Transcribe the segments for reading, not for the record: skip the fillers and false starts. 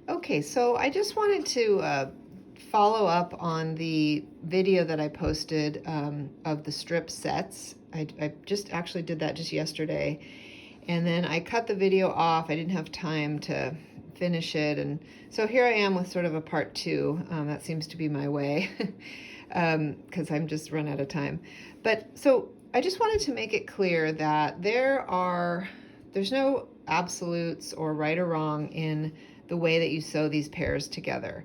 Okay, so I just wanted to follow up on the video that I posted of the strip sets. I just actually did that just yesterday, and then I cut the video off. I didn't have time to finish it, and so here I am with sort of a part two. That seems to be my way because I'm just run out of time. But so I just wanted to make it clear that there's no absolutes or right or wrong in the way that you sew these pairs together.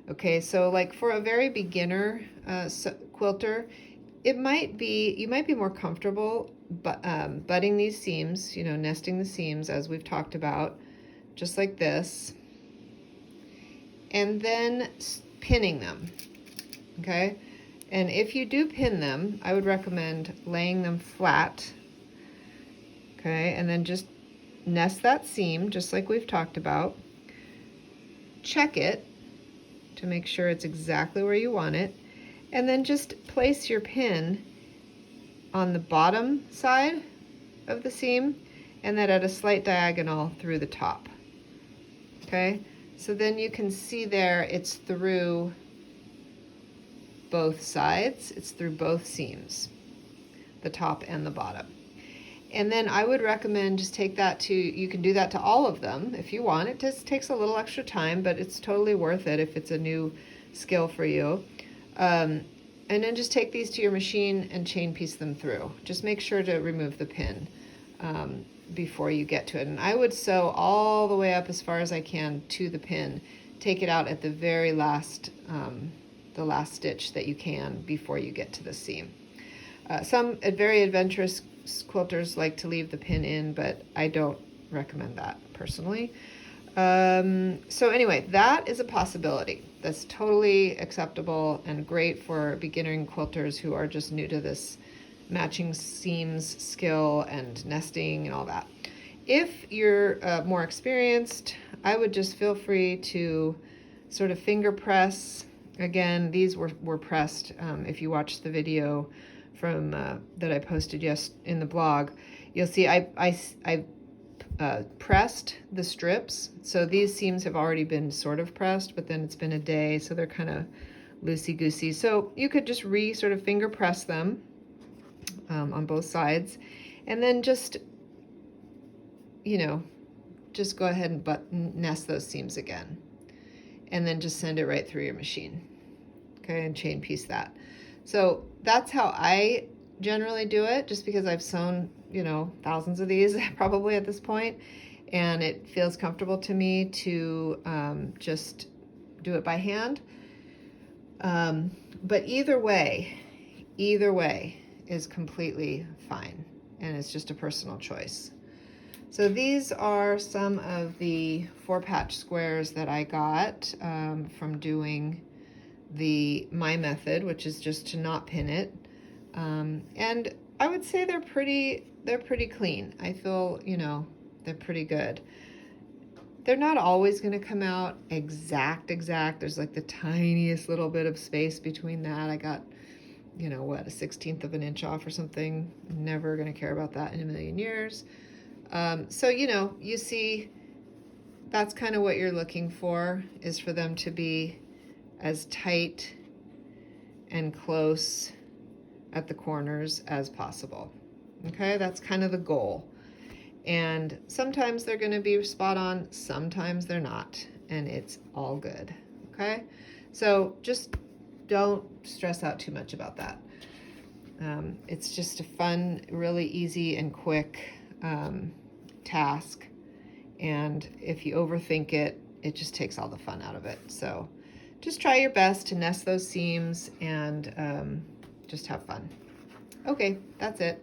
Okay, so like for a very beginner quilter, you might be more comfortable butting these seams, nesting the seams as we've talked about, just like this, and then pinning them, okay? And if you do pin them, I would recommend laying them flat, okay, and then just nest that seam just like we've talked about. Check it to make sure it's exactly where you want it, and then just place your pin on the bottom side of the seam and then at a slight diagonal through the top. Okay, so then you can see there it's through both sides, it's through both seams, the top and the bottom. And then I would recommend just you can do that to all of them if you want. It just takes a little extra time, but it's totally worth it if it's a new skill for you. And then just take these to your machine and chain piece them through. Just make sure to remove the pin before you get to it. And I would sew all the way up as far as I can to the pin. Take it out at the very last, the last stitch that you can before you get to the seam. Some very adventurous quilters like to leave the pin in, but I don't recommend that personally. So anyway, that is a possibility. That's totally acceptable and great for beginner quilters who are just new to this matching seams skill and nesting and all that. If you're more experienced, I would just feel free to sort of finger press. Again, these were pressed. If you watch the video from that I posted in the blog, you'll see I pressed the strips. So these seams have already been sort of pressed, but then it's been a day, so they're kind of loosey-goosey. So you could just sort of finger press them on both sides, and then just go ahead and nest those seams again, and then just send it right through your machine, okay, and chain piece that. So that's how I generally do it, just because I've sewn, thousands of these probably at this point, and it feels comfortable to me to just do it by hand. But either way is completely fine, and it's just a personal choice. So these are some of the 4-patch squares that I got from doing my method, which is just to not pin it. And I would say they're pretty clean. I feel, they're pretty good. They're not always going to come out exact. There's like the tiniest little bit of space between that. I got, a 1/16 of an inch off or something. Never going to care about that in a million years. So, you see, that's kind of what you're looking for, is for them to be as tight and close at the corners as possible. Okay, that's kind of the goal. And sometimes they're going to be spot on, sometimes they're not, and it's all good. Okay, so just don't stress out too much about that. It's just a fun, really easy and quick task, and if you overthink it, it just takes all the fun out of it. So just try your best to nest those seams and just have fun. Okay, that's it.